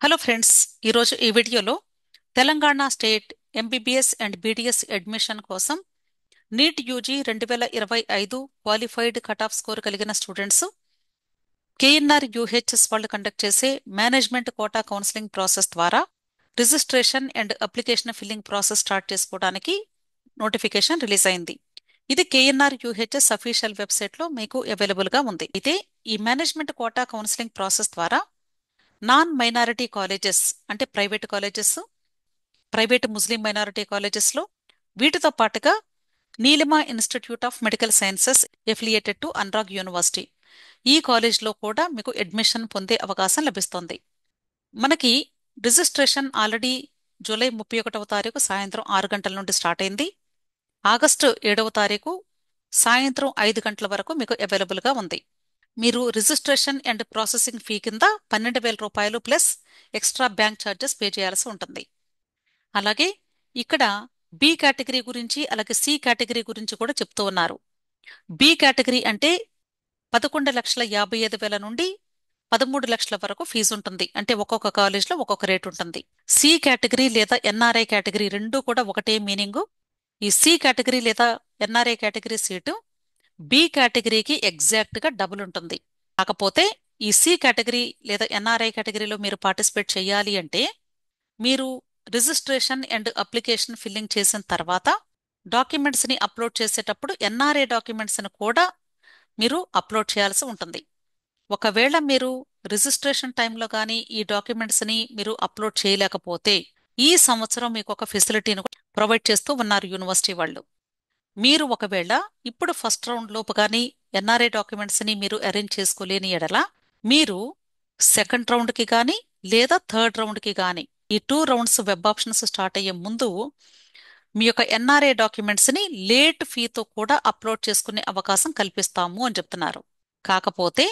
Hello friends, ఈరోజు ఈ వీడియోలో Telangana state MBBS and BDS admission కోసం NEET UG 2025 qualified cut off score కలిగిన స్టూడెంట్స్ కేఎన్ఆర్ యూహెచ్ఎస్ వాళ్ళు కండక్ట్ చేసే మేనేజ్మెంట్ కోటా కౌన్సిలింగ్ ప్రాసెస్ ద్వారా registration and application filling process start చేసుకోవడానికి నోటిఫికేషన్ రిలీజ్ అయింది. ఇది కేఎన్ఆర్ యూహెచ్ఎస్ అఫీషియల్ వెబ్సైట్లో మీకు అవైలబుల్గా ఉంది. అయితే ఈ మేనేజ్మెంట్ కోటా కౌన్సిలింగ్ ప్రాసెస్ ద్వారా నాన్ మైనారిటీ కాలేజెస్ అంటే private colleges, private Muslim minority కాలేజెస్లో వీటితో పాటుగా Neelima institute of medical sciences affiliated to Anurag university ఈ కాలేజ్లో కూడా మీకు అడ్మిషన్ పొందే అవకాశం లభిస్తోంది. మనకి రిజిస్ట్రేషన్ ఆల్రెడీ జూలై 31వ తారీఖు సాయంత్రం 6 గంటల నుండి స్టార్ట్ అయింది. ఆగస్టు 7వ తారీఖు సాయంత్రం 5 గంటల వరకు మీకు అవైలబుల్గా ఉంది. మీరు రిజిస్ట్రేషన్ అండ్ ప్రాసెసింగ్ ఫీ కింద 12,000 రూపాయలు plus extra bank charges pay చేయాల్సి ఉంటుంది. అలాగే ఇక్కడ బి కేటగిరీ గురించి అలాగే సి కేటగిరీ గురించి కూడా చెప్తూ ఉన్నారు. బి కేటగిరీ అంటే 11,55,000 నుండి 13 లక్షల వరకు ఫీజు ఉంటుంది. అంటే ఒక్కొక్క కాలేజ్లో ఒక్కొక్క రేట్ ఉంటుంది. సి కేటగిరీ లేదా ఎన్ఆర్ఐ కేటగిరీ రెండూ కూడా ఒకటే మీనింగు. ఈ సి కేటగిరీ లేదా ఎన్ఆర్ఐ కేటగిరీ సీటు బి కేటగిరీకి ఎగ్జాక్ట్గా డబుల్ ఉంటుంది. కాకపోతే ఈ సి కేటగిరీ లేదా ఎన్ఆర్ఐ కేటగిరీలో మీరు పార్టిసిపేట్ చేయాలి అంటే మీరు రిజిస్ట్రేషన్ అండ్ అప్లికేషన్ ఫిల్లింగ్ చేసిన తర్వాత డాక్యుమెంట్స్ని అప్లోడ్ చేసేటప్పుడు ఎన్ఆర్ఐ డాక్యుమెంట్స్ని కూడా మీరు అప్లోడ్ చేయాల్సి ఉంటుంది. ఒకవేళ మీరు రిజిస్ట్రేషన్ టైంలో కానీ ఈ డాక్యుమెంట్స్ని మీరు అప్లోడ్ చేయలేకపోతే ఈ సంవత్సరం మీకు ఒక ఫెసిలిటీని ప్రొవైడ్ చేస్తూ ఉన్నారు యూనివర్సిటీ వాళ్ళు. మీరు ఒకవేళ ఇప్పుడు ఫస్ట్ రౌండ్ లోపు కానీ ఎన్ఆర్ఐ డాక్యుమెంట్స్ని మీరు అరేంజ్ చేసుకోలేని ఎడల మీరు సెకండ్ రౌండ్కి కానీ లేదా థర్డ్ రౌండ్కి కానీ ఈ 2 రౌండ్స్ వెబ్ ఆప్షన్స్ స్టార్ట్ అయ్యే ముందు మీ యొక్క ఎన్ఆర్ఐ డాక్యుమెంట్స్ని లేట్ ఫీతో కూడా అప్లోడ్ చేసుకునే అవకాశం కల్పిస్తాము అని చెప్తున్నారు. కాకపోతే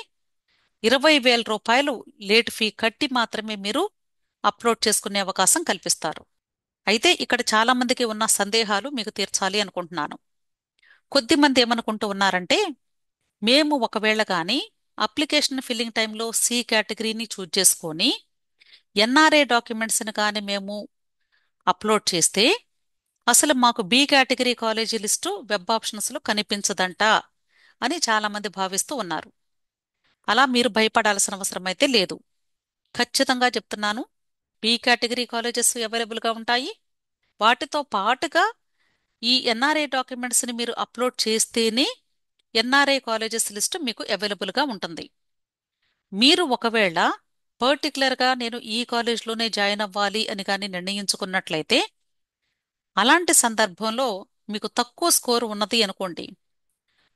20,000 రూపాయలు లేట్ ఫీ కట్టి మాత్రమే మీరు అప్లోడ్ చేసుకునే అవకాశం కల్పిస్తారు. అయితే ఇక్కడ చాలా మందికి ఉన్న సందేహాలు మీకు తీర్చాలి అనుకుంటున్నాను. కొద్దిమంది ఏమనుకుంటూ ఉన్నారంటే మేము ఒకవేళ కానీ అప్లికేషన్ ఫిల్లింగ్ టైంలో సి కేటగిరీని చూజ్ చేసుకొని ఎన్ఆర్ఐ డాక్యుమెంట్స్ని కానీ మేము అప్లోడ్ చేస్తే అసలు మాకు B category college list web ఆప్షన్స్లో కనిపించదంట అని చాలామంది భావిస్తూ ఉన్నారు. అలా మీరు భయపడాల్సిన అవసరం అయితే లేదు. ఖచ్చితంగా చెప్తున్నాను, బి కేటగిరీ కాలేజెస్ అవైలబుల్గా ఉంటాయి. వాటితో పాటుగా ఈ ఎన్ఆర్ఐ డాక్యుమెంట్స్ని మీరు అప్లోడ్ చేస్తేనే ఎన్ఆర్ఐ కాలేజెస్ లిస్ట్ మీకు అవైలబుల్గా ఉంటుంది. మీరు ఒకవేళ పర్టికులర్గా నేను ఈ కాలేజ్లోనే జాయిన్ అవ్వాలి అని కానీ నిర్ణయించుకున్నట్లయితే అలాంటి సందర్భంలో మీకు తక్కువ స్కోర్ ఉన్నది అనుకోండి,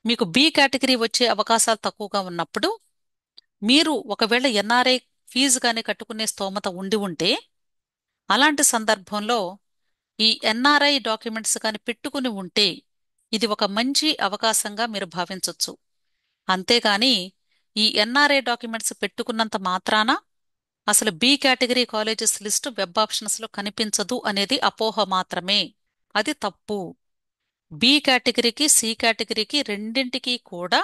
మీకు బి కేటగిరీ వచ్చే అవకాశాలు తక్కువగా ఉన్నప్పుడు మీరు ఒకవేళ ఎన్ఆర్ఐ ఫీజు కానీ కట్టుకునే స్తోమత ఉండి ఉంటే అలాంటి సందర్భంలో ఈ ఎన్ఆర్ఐ డాక్యుమెంట్స్ కానీ పెట్టుకుని ఉంటే ఇది ఒక మంచి అవకాశంగా మీరు భావించవచ్చు. అంతేగాని ఈ ఎన్ఆర్ఐ డాక్యుమెంట్స్ పెట్టుకున్నంత మాత్రాన అసలు B category colleges list web ఆప్షన్స్లో కనిపించదు అనేది అపోహ మాత్రమే. అది తప్పు. బి కేటగిరీకి సి కేటగిరీకి రెండింటికి కూడా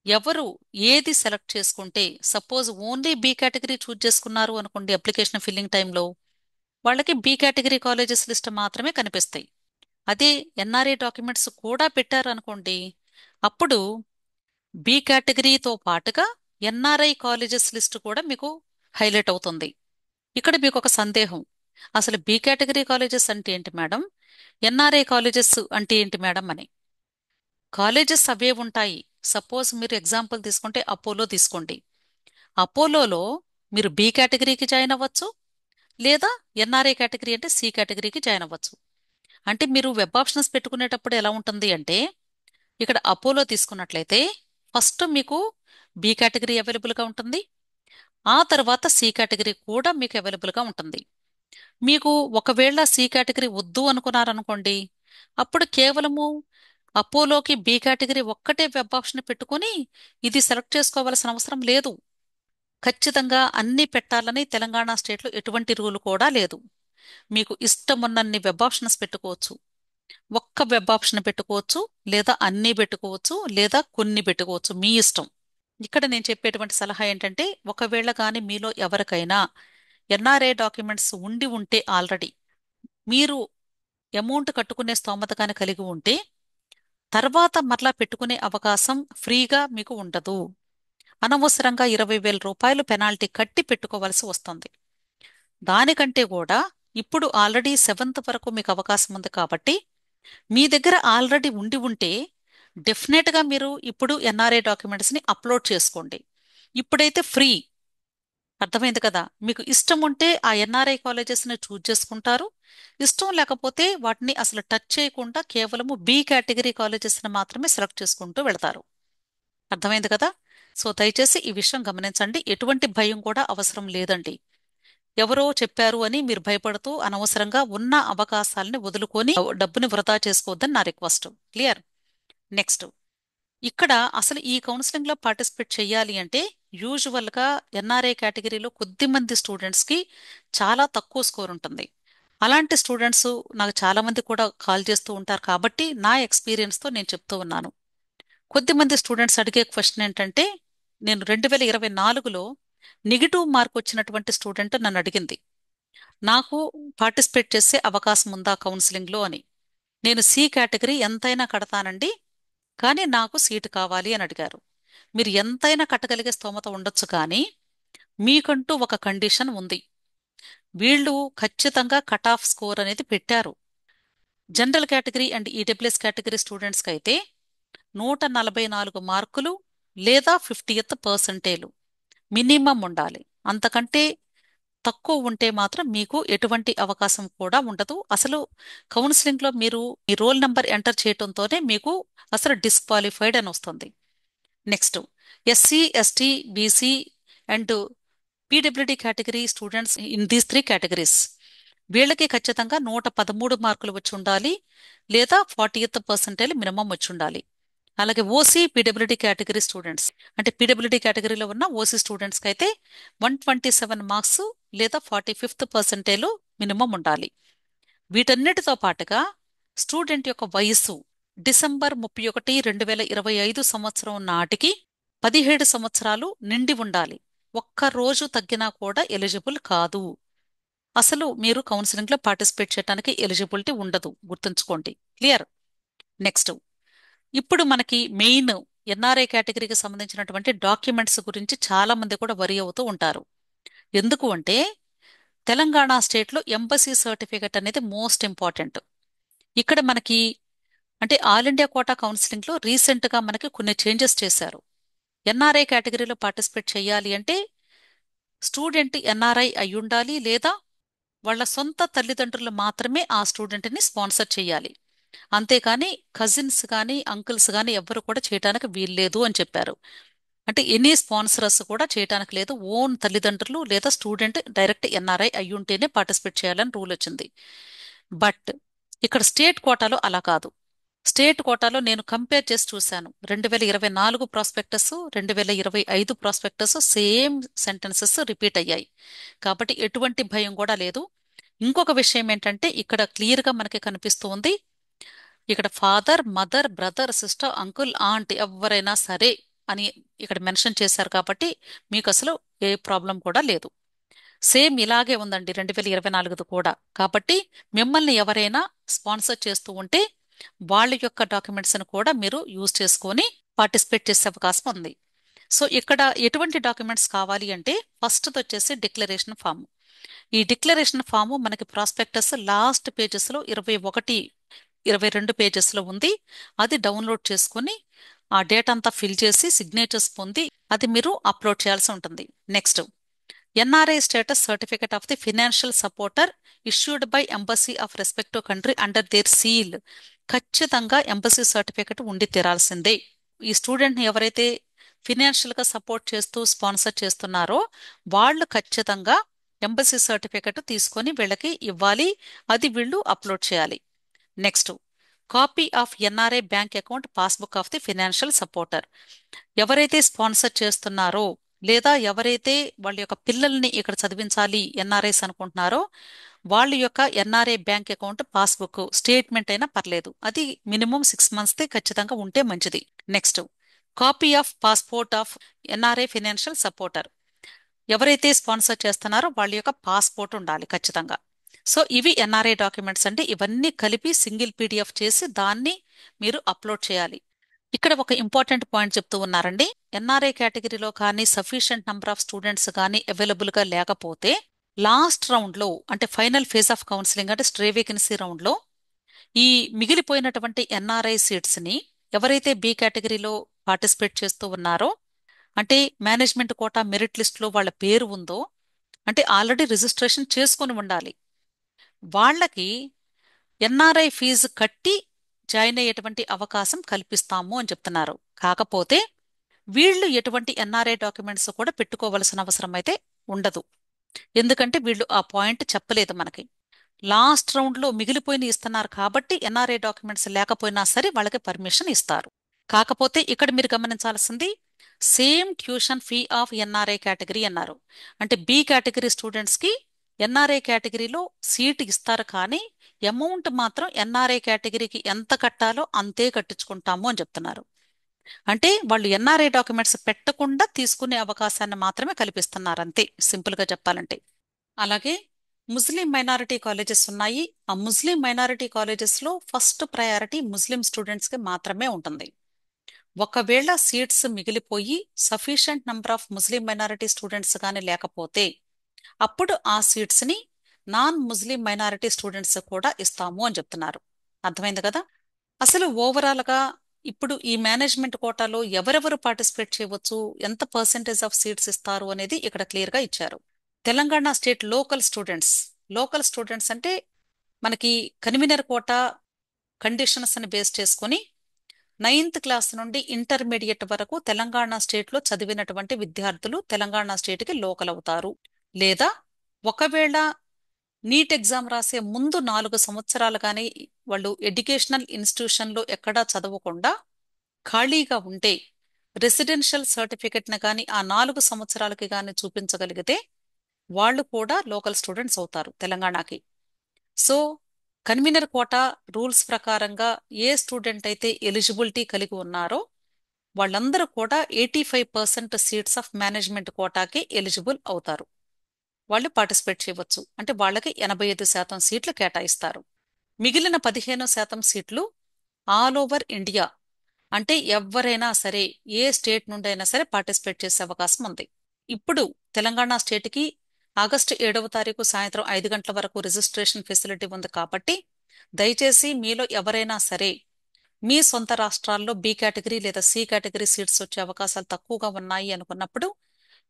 ఎవరు ఏది సెలెక్ట్ చేసుకుంటే, suppose only B category choose చేసుకున్నారు అనుకోండి అప్లికేషన్ ఫిల్లింగ్ టైంలో, వాళ్ళకి బి కేటగిరీ కాలేజెస్ లిస్ట్ మాత్రమే కనిపిస్తాయి. అదే ఎన్ఆర్ఐ డాక్యుమెంట్స్ కూడా పెట్టారు అనుకోండి, అప్పుడు బి కేటగిరీతో పాటుగా ఎన్ఆర్ఐ కాలేజెస్ లిస్ట్ కూడా మీకు హైలైట్ అవుతుంది. ఇక్కడ మీకు ఒక సందేహం, అసలు బి కేటగిరీ కాలేజెస్ అంటే ఏంటి మేడం, ఎన్ఆర్ఐ కాలేజెస్ అంటే ఏంటి మేడం అని. కాలేజెస్ అవే ఉంటాయి. సపోజ్ మీరు ఎగ్జాంపుల్ తీసుకుంటే అపోలో తీసుకోండి. అపోలోలో మీరు బి కేటగిరీకి జాయిన్ అవ్వచ్చు, లేదా ఎన్ఆర్ఐ కేటగిరీ అంటే సి కేటగిరీకి జాయిన్ అవ్వచ్చు. అంటే మీరు వెబ్ ఆప్షన్స్ పెట్టుకునేటప్పుడు ఎలా ఉంటుంది అంటే, ఇక్కడ అపోలో తీసుకున్నట్లయితే ఫస్ట్ మీకు బి కేటగిరీ అవైలబుల్గా ఉంటుంది, ఆ తర్వాత సి కేటగిరీ కూడా మీకు అవైలబుల్గా ఉంటుంది. మీకు ఒకవేళ సి కేటగిరీ వద్దు అనుకున్నారనుకోండి, అప్పుడు కేవలము అపోలోకి బి కేటగిరీ ఒక్కటే వెబ్ ఆప్షన్ పెట్టుకుని ఇది సెలెక్ట్ చేసుకోవాల్సిన అవసరం లేదు. ఖచ్చితంగా అన్నీ పెట్టాలని తెలంగాణ స్టేట్లో ఎటువంటి రూల్ కూడా లేదు. మీకు ఇష్టమున్నన్ని వెబ్ ఆప్షన్స్ పెట్టుకోవచ్చు. ఒక్క వెబ్ ఆప్షన్ పెట్టుకోవచ్చు, లేదా అన్నీ పెట్టుకోవచ్చు, లేదా కొన్ని పెట్టుకోవచ్చు, మీ ఇష్టం. ఇక్కడ నేను చెప్పేటువంటి సలహా ఏంటంటే, ఒకవేళ కానీ మీలో ఎవరికైనా ఎన్ఆర్ఐ డాక్యుమెంట్స్ ఉండి ఉంటే ఆల్రెడీ మీరు అమౌంట్ కట్టుకునే స్తోమత కానీ కలిగి ఉంటే తర్వాత మరలా పెట్టుకునే అవకాశం ఫ్రీగా మీకు ఉండదు. అనవసరంగా 20,000 రూపాయలు పెనాల్టీ కట్టి పెట్టుకోవాల్సి వస్తుంది. దానికంటే కూడా ఇప్పుడు ఆల్రెడీ 7th వరకు మీకు అవకాశం ఉంది కాబట్టి మీ దగ్గర ఆల్రెడీ ఉండి ఉంటే డెఫినెట్గా మీరు ఇప్పుడు ఎన్ఆర్ఐ డాక్యుమెంట్స్ని అప్లోడ్ చేసుకోండి. ఇప్పుడైతే ఫ్రీ. అర్థమైంది కదా? మీకు ఇష్టం ఉంటే ఆ ఎన్ఆర్ఐ కాలేజెస్ని చూజ్ చేసుకుంటారు. ఇష్టం లేకపోతే వాటిని అసలు టచ్ చేయకుండా కేవలము బి కేటగిరీ కాలేజెస్ని మాత్రమే సెలెక్ట్ చేసుకుంటూ వెళ్తారు. అర్థమైంది కదా? సో దయచేసి ఈ విషయం గమనించండి. ఎటువంటి భయం కూడా అవసరం లేదండి. ఎవరో చెప్పారు అని మీరు భయపడుతూ అనవసరంగా ఉన్న అవకాశాలని వదులుకొని డబ్బుని వృధా చేసుకోవద్దని నా రిక్వెస్ట్. క్లియర్? నెక్స్ట్, ఇక్కడ అసలు ఈ కౌన్సిలింగ్ లో పార్టిసిపేట్ చేయాలి అంటే యూజువల్ గా ఎన్ఆర్ఐ కేటగిరీలో కొద్ది మంది స్టూడెంట్స్ కి చాలా తక్కువ స్కోర్ ఉంటుంది. అలాంటి స్టూడెంట్స్ నాకు చాలా మంది కూడా కాల్ చేస్తూ ఉంటారు కాబట్టి నా ఎక్స్పీరియన్స్ తో నేను చెప్తూ ఉన్నాను. కొద్ది మంది స్టూడెంట్స్ అడిగే క్వశ్చన్ ఏంటంటే, నేను 2024లో నెగిటివ్ మార్క్ వచ్చినటువంటి స్టూడెంట్ నన్ను అడిగింది, నాకు పార్టిసిపేట్ చేసే అవకాశం ఉందా కౌన్సిలింగ్లో అని. నేను సి కేటగిరీ ఎంతైనా కడతానండి, కానీ నాకు సీటు కావాలి అని అడిగారు. మీరు ఎంతైనా కట్టగలిగే స్తోమత ఉండొచ్చు, కానీ మీకంటూ ఒక కండిషన్ ఉంది. వీళ్ళు ఖచ్చితంగా కట్ ఆఫ్ స్కోర్ అనేది పెట్టారు. General category and EWS category స్టూడెంట్స్కి అయితే 144 మార్కులు లేదా 50th పర్సంటేలు మినిమం ఉండాలి. అంతకంటే తక్కువ ఉంటే మాత్రం మీకు ఎటువంటి అవకాశం కూడా ఉండదు. అసలు కౌన్సిలింగ్లో మీరు మీ రోల్ నెంబర్ ఎంటర్ చేయడంతోనే మీకు అసలు డిస్క్వాలిఫైడ్ అని వస్తుంది. Next, SC ST BC and PWD category students in these 3 categories వీళ్ళకి ఖచ్చితంగా 113 మార్కులు వచ్చి ఉండాలి లేదా 40th పర్సంటైల్ మినిమం వచ్చి ఉండాలి. అలాగే ఓసీ పీడబ్ల్యూడి కేటగిరీ స్టూడెంట్స్ అంటే పీడబ్ల్యూడి కేటగిరీలో ఉన్న ఓసీ స్టూడెంట్స్కి అయితే 127 మార్క్స్ లేదా 45th పర్సంటైల్ మినిమం ఉండాలి. వీటన్నిటితో పాటుగా స్టూడెంట్ యొక్క వయస్సు డిసెంబర్ 31, 2025 సంవత్సరం నాటికి 17 సంవత్సరాలు నిండి ఉండాలి. ఒక్క రోజు తగ్గినా కూడా ఎలిజిబుల్ కాదు. అసలు మీరు కౌన్సిలింగ్లో పార్టిసిపేట్ చేయడానికి ఎలిజిబిలిటీ ఉండదు, గుర్తుంచుకోండి. క్లియర్? నెక్స్ట్, ఇప్పుడు మనకి మెయిన్ ఎన్ఆర్ఐ కేటగిరీకి సంబంధించినటువంటి డాక్యుమెంట్స్ గురించి చాలా మంది కూడా వరి అవుతూ ఉంటారు. ఎందుకు అంటే తెలంగాణ స్టేట్లో ఎంబసీ సర్టిఫికెట్ అనేది మోస్ట్ ఇంపార్టెంట్. ఇక్కడ మనకి అంటే ఆల్ ఇండియా కోటా కౌన్సిలింగ్లో రీసెంట్గా మనకి కొన్ని చేంజెస్ చేశారు. ఎన్ఆర్ఐ కేటగిరీలో పార్టిసిపేట్ చేయాలి అంటే స్టూడెంట్ ఎన్ఆర్ఐ అయి ఉండాలి లేదా వాళ్ళ సొంత తల్లిదండ్రులు మాత్రమే ఆ స్టూడెంట్ని స్పాన్సర్ చేయాలి. అంతేకాని కజిన్స్ కానీ అంకుల్స్ కానీ ఎవ్వరు కూడా చేయడానికి వీల్లేదు అని చెప్పారు. అంటే ఎనీ స్పాన్సరర్స్ కూడా చేయడానికి లేదు. ఓన్ తల్లిదండ్రులు లేదా స్టూడెంట్ డైరెక్ట్ ఎన్ఆర్ఐ అయి ఉంటేనే పార్టిసిపేట్ చేయాలని రూల్ వచ్చింది. బట్ ఇక్కడ స్టేట్ కోటాలో అలా కాదు. స్టేట్ కోటాలో నేను కంపేర్ చేసి చూశాను. 2024 prospectus 2025 prospectus same sentences repeat అయ్యాయి. కాబట్టి ఎటువంటి భయం కూడా లేదు. ఇంకొక విషయం ఏంటంటే ఇక్కడ క్లియర్గా మనకి కనిపిస్తూ ఉంది, ఇక్కడ father mother brother sister uncle aunt ఎవరైనా సరే అని ఇక్కడ మెన్షన్ చేశారు కాబట్టి మీకు అసలు ఏ ప్రాబ్లం కూడా లేదు. సేమ్ ఇలాగే ఉందండి 2024 కూడా. కాబట్టి మిమ్మల్ని ఎవరైనా స్పాన్సర్ చేస్తూ ఉంటే వాళ్ళ యొక్క డాక్యుమెంట్స్ని కూడా మీరు యూజ్ చేసుకొని పార్టిసిపేట్ చేసే అవకాశం ఉంది. సో ఇక్కడ ఎటువంటి డాక్యుమెంట్స్ కావాలి అంటే ఫస్ట్ వచ్చేసి డిక్లరేషన్ ఫామ్. ఈ డిక్లరేషన్ ఫాము మనకి ప్రాస్పెక్టస్ లాస్ట్ పేజెస్లో 21, 22 పేజెస్లో ఉంది. అది డౌన్లోడ్ చేసుకుని ఆ డేటా అంతా ఫిల్ చేసి సిగ్నేచర్స్ పొంది అది మీరు అప్లోడ్ చేయాల్సి ఉంటుంది. Next, NRI status certificate of the financial supporter issued by embassy of respective country under their seal. ఖచ్చితంగా ఎంబసీ సర్టిఫికేట్ ఉండి తీరాల్సిందే. ఈ స్టూడెంట్ని ఎవరైతే ఫినాన్షియల్గా సపోర్ట్ చేస్తూ స్పాన్సర్ చేస్తున్నారో వాళ్ళు ఖచ్చితంగా ఎంబసీ సర్టిఫికేట్ తీసుకొని వీళ్ళకి ఇవ్వాలి. అది వీళ్ళు అప్లోడ్ చేయాలి. Next, copy of NRI bank account passbook of the financial supporter. ఎవరైతే స్పాన్సర్ చేస్తున్నారో లేదా ఎవరైతే వాళ్ళ యొక్క పిల్లల్ని ఇక్కడ చదివించాలి ఎన్ఆర్ఐస్ అనుకుంటున్నారో వాళ్ళ యొక్క NRI bank account passbook statement అయినా పర్లేదు, అది మినిమం 6 months ఖచ్చితంగా ఉంటే మంచిది. Next, copy of passport of NRI financial supporter. ఎవరైతే స్పాన్సర్ చేస్తున్నారో వాళ్ళ యొక్క పాస్పోర్ట్ ఉండాలి ఖచ్చితంగా. సో ఇవి ఎన్ఆర్ఐ డాక్యుమెంట్స్ అంటే ఇవన్నీ కలిపి సింగిల్ పీడిఎఫ్ చేసి దాన్ని మీరు అప్లోడ్ చేయాలి. ఇక్కడ ఒక ఇంపార్టెంట్ పాయింట్ చెప్తూ ఉన్నారండి. ఎన్ఆర్ఐ కేటగిరీలో కానీ సఫిషియెంట్ నంబర్ ఆఫ్ స్టూడెంట్స్ కానీ అవైలబుల్ గా లేకపోతే లాస్ట్ రౌండ్ లో అంటే ఫైనల్ ఫేజ్ ఆఫ్ కౌన్సిలింగ్ అంటే స్ట్రే వేకెన్సీ రౌండ్ లో ఈ మిగిలిపోయినటువంటి ఎన్ఆర్ఐ సీట్స్ ని ఎవరైతే బి కేటగిరీలో పార్టిసిపేట్ చేస్తూ ఉన్నారో అంటే మేనేజ్మెంట్ కోటా మెరిట్ లిస్ట్ లో వాళ్ళ పేరు ఉందో అంటే ఆల్రెడీ రిజిస్ట్రేషన్ చేసుకుని ఉండాలి, వాళ్ళకి ఎన్ఆర్ఐ ఫీజు కట్టి జాయిన్ అయ్యేటువంటి అవకాశం కల్పిస్తాము అని చెప్తున్నారు. కాకపోతే వీళ్ళు ఎటువంటి ఎన్ఆర్ఐ డాక్యుమెంట్స్ కూడా పెట్టుకోవలసిన అవసరం అయితే ఉండదు. ఎందుకంటే వీళ్ళు ఆ పాయింట్ చెప్పలేదు మనకి. లాస్ట్ రౌండ్ లో మిగిలిపోయిన ఇస్తున్నారు కాబట్టి ఎన్ఆర్ఐ డాక్యుమెంట్స్ లేకపోయినా సరే వాళ్ళకి పర్మిషన్ ఇస్తారు. కాకపోతే ఇక్కడ మీరు గమనించాల్సింది same tuition fee of NRI category అన్నారు. అంటే బి కేటగిరీ స్టూడెంట్స్ కి ఎన్ఆర్ఐ కేటగిరీలో సీట్ ఇస్తారు కానీ అమౌంట్ మాత్రం ఎన్ఆర్ఐ కేటగిరీకి ఎంత కట్టాలో అంతే కట్టించుకుంటాము అని చెప్తున్నారు. అంటే వాళ్ళు ఎన్ఆర్ఐ డాక్యుమెంట్స్ పెట్టకుండా తీసుకునే అవకాశాన్ని మాత్రమే కల్పిస్తున్నారు అంతే, సింపుల్ గా చెప్పాలంటే. అలాగే ముస్లిం మైనారిటీ కాలేజెస్ ఉన్నాయి. ఆ ముస్లిం మైనారిటీ కాలేజెస్ లో ఫస్ట్ ప్రయారిటీ ముస్లిం స్టూడెంట్స్ కి మాత్రమే ఉంటుంది. ఒకవేళ సీట్స్ మిగిలిపోయి sufficient number of Muslim minority students కానీ లేకపోతే అప్పుడు ఆ సీట్స్ ని నాన్ ముస్లిం మైనారిటీ స్టూడెంట్స్ కూడా ఇస్తాము అని చెప్తున్నారు. అర్థమైంది కదా. అసలు ఓవరాల్ గా ఇప్పుడు ఈ మేనేజ్మెంట్ కోటాలో ఎవరెవరు పార్టిసిపేట్ చేయవచ్చు, ఎంత పర్సెంటేజ్ ఆఫ్ సీట్స్ ఇస్తారు అనేది ఇక్కడ క్లియర్ గా ఇచ్చారు. తెలంగాణ స్టేట్ లోకల్ స్టూడెంట్స్ అంటే మనకి కన్వీనర్ కోటా కండిషన్స్ ని బేస్ చేసుకుని 9th క్లాస్ నుండి ఇంటర్మీడియట్ వరకు తెలంగాణ స్టేట్ లో చదివినటువంటి విద్యార్థులు తెలంగాణ స్టేట్ కి లోకల్ అవుతారు. లేదా ఒకవేళ నీట్ ఎగ్జామ్ రాసే ముందు 4 సంవత్సరాలు కానీ వాళ్ళు ఎడ్యుకేషనల్ ఇన్స్టిట్యూషన్ లో ఎక్కడా చదవకుండా ఖాళీగా ఉంటే రెసిడెన్షియల్ సర్టిఫికెట్ ని కానీ ఆ 4 సంవత్సరాలకి కానీ చూపించగలిగితే వాళ్ళు కూడా లోకల్ స్టూడెంట్స్ అవుతారు తెలంగాణకి. సో కన్వీనర్ కోటా రూల్స్ ప్రకారంగా ఏ స్టూడెంట్ అయితే ఎలిజిబిలిటీ కలిగి ఉన్నారో వాళ్ళందరూ కూడా 85% సీట్స్ ఆఫ్ మేనేజ్మెంట్ కోటాకి ఎలిజిబుల్ అవుతారు. వాళ్ళు పార్టిసిపేట్ చేయవచ్చు. అంటే వాళ్ళకి 85% సీట్లు కేటాయిస్తారు. మిగిలిన 15% సీట్లు ఆల్ ఓవర్ ఇండియా అంటే ఎవరైనా సరే ఏ స్టేట్ నుండి అయినా సరే పార్టిసిపేట్ చేసే అవకాశం ఉంది. ఇప్పుడు తెలంగాణ స్టేట్కి ఆగస్టు 7వ తారీఖు సాయంత్రం 5 గంటల వరకు రిజిస్ట్రేషన్ ఫెసిలిటీ ఉంది కాబట్టి దయచేసి మీలో ఎవరైనా సరే మీ సొంత రాష్ట్రాల్లో బి కేటగిరీ లేదా సి కేటగిరీ సీట్స్ వచ్చే అవకాశాలు తక్కువగా ఉన్నాయి అనుకున్నప్పుడు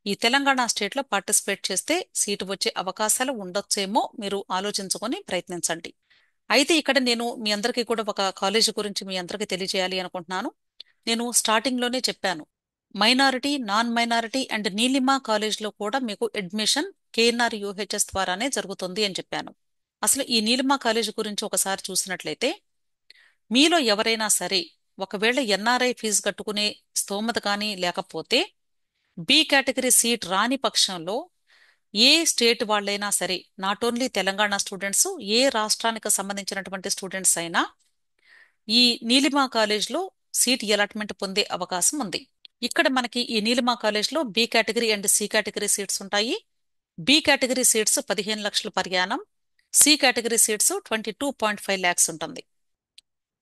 ఈ తెలంగాణ స్టేట్లో పార్టిసిపేట్ చేస్తే సీటు వచ్చే అవకాశాలు ఉండొచ్చేమో మీరు ఆలోచించుకొని ప్రయత్నించండి. అయితే ఇక్కడ నేను మీ అందరికీ కూడా ఒక కాలేజీ గురించి మీ అందరికీ తెలియజేయాలి అనుకుంటున్నాను. నేను స్టార్టింగ్ లోనే చెప్పాను, minority non minority and Neelima కాలేజ్లో కూడా మీకు అడ్మిషన్ కేఎన్ఆర్ యూహెచ్ఎస్ ద్వారానే జరుగుతుంది అని చెప్పాను. అసలు ఈ నీలిమా కాలేజ్ గురించి ఒకసారి చూసినట్లయితే మీలో ఎవరైనా సరే ఒకవేళ ఎన్ఆర్ఐ ఫీజు కట్టుకునే స్తోమత కానీ లేకపోతే బి కేటగిరీ సీట్ రాని పక్షంలో ఏ స్టేట్ వాళ్ళైనా సరే, నాట్ ఓన్లీ తెలంగాణ స్టూడెంట్స్, ఏ రాష్ట్రానికి సంబంధించినటువంటి స్టూడెంట్స్ అయినా ఈ నీలిమా కాలేజ్లో సీట్ అలాట్మెంట్ పొందే అవకాశం ఉంది. ఇక్కడ మనకి ఈ నీలిమా కాలేజ్లో B category and C category seats ఉంటాయి. బి కేటగిరీ సీట్స్ 15 లక్షలు per annum, C category seats 22.5 lakhs ఉంటుంది.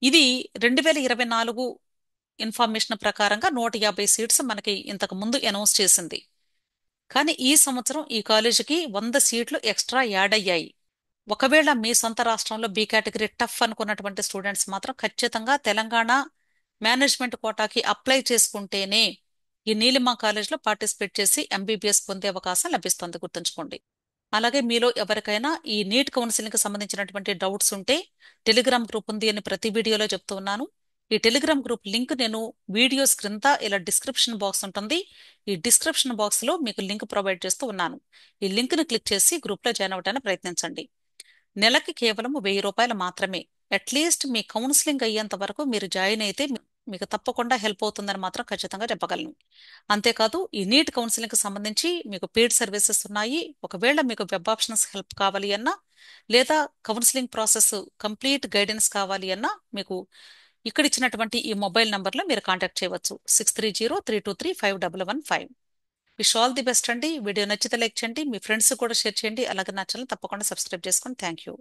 ఇది 2024 ఇన్ఫర్మేషన్ ప్రకారంగా 150 సీట్స్ మనకి ఇంతకు ముందు అనౌన్స్ చేసింది. కానీ ఈ సంవత్సరం ఈ కాలేజీకి 100 సీట్లు ఎక్స్ట్రా యాడ్ అయ్యాయి. ఒకవేళ మీ సొంత రాష్ట్రంలో బి కేటగిరీ టఫ్ అనుకున్నటువంటి స్టూడెంట్స్ మాత్రం ఖచ్చితంగా తెలంగాణ మేనేజ్మెంట్ కోటాకి అప్లై చేసుకుంటేనే ఈ నీలిమా కాలేజ్లో పార్టిసిపేట్ చేసి ఎంబీబీఎస్ పొందే అవకాశం లభిస్తుంది, గుర్తుంచుకోండి. అలాగే మీలో ఎవరికైనా ఈ నీట్ కౌన్సిలింగ్ కి సంబంధించినటువంటి డౌట్స్ ఉంటే టెలిగ్రామ్ గ్రూప్ ఉంది అని ప్రతి వీడియోలో చెప్తూ ఉన్నాను. ఈ టెలిగ్రామ్ గ్రూప్ లింక్ నేను వీడియోస్ క్రింద ఇలా డిస్క్రిప్షన్ బాక్స్ ఉంటుంది, ఈ డిస్క్రిప్షన్ బాక్స్ లో మీకు లింక్ ప్రొవైడ్ చేస్తూ ఉన్నాను. ఈ లింక్ ని క్లిక్ చేసి గ్రూప్ లో జాయిన్ అవ్వడానికి ప్రయత్నించండి. నెలకి కేవలం 1000 రూపాయలు మాత్రమే. అట్లీస్ట్ మీ కౌన్సిలింగ్ అయ్యేంత వరకు మీరు జాయిన్ అయితే మీకు తప్పకుండా హెల్ప్ అవుతుందని మాత్రం ఖచ్చితంగా చెప్పగలను. అంతేకాదు ఈ నీట్ కౌన్సిలింగ్ కి సంబంధించి మీకు పెయిడ్ సర్వీసెస్ ఉన్నాయి. ఒకవేళ మీకు వెబ్ ఆప్షన్స్ హెల్ప్ కావాలి అన్నా లేదా కౌన్సిలింగ్ ప్రాసెస్ కంప్లీట్ గైడెన్స్ కావాలి అన్నా మీకు ఇక్కడ ఇచ్చినటువంటి ఈ మొబైల్ నంబర్లో మీరు కాంటాక్ట్ చేయవచ్చు. 6303235115. విష్ ఆల్ ది బెస్ట్ అండి. వీడియో నచ్చితే లైక్ చేయండి, మీ ఫ్రెండ్స్ కూడా షేర్ చేయండి, అలాగే నా ఛానల్ తప్పకుండా సబ్స్క్రైబ్ చేసుకోండి. Thank you.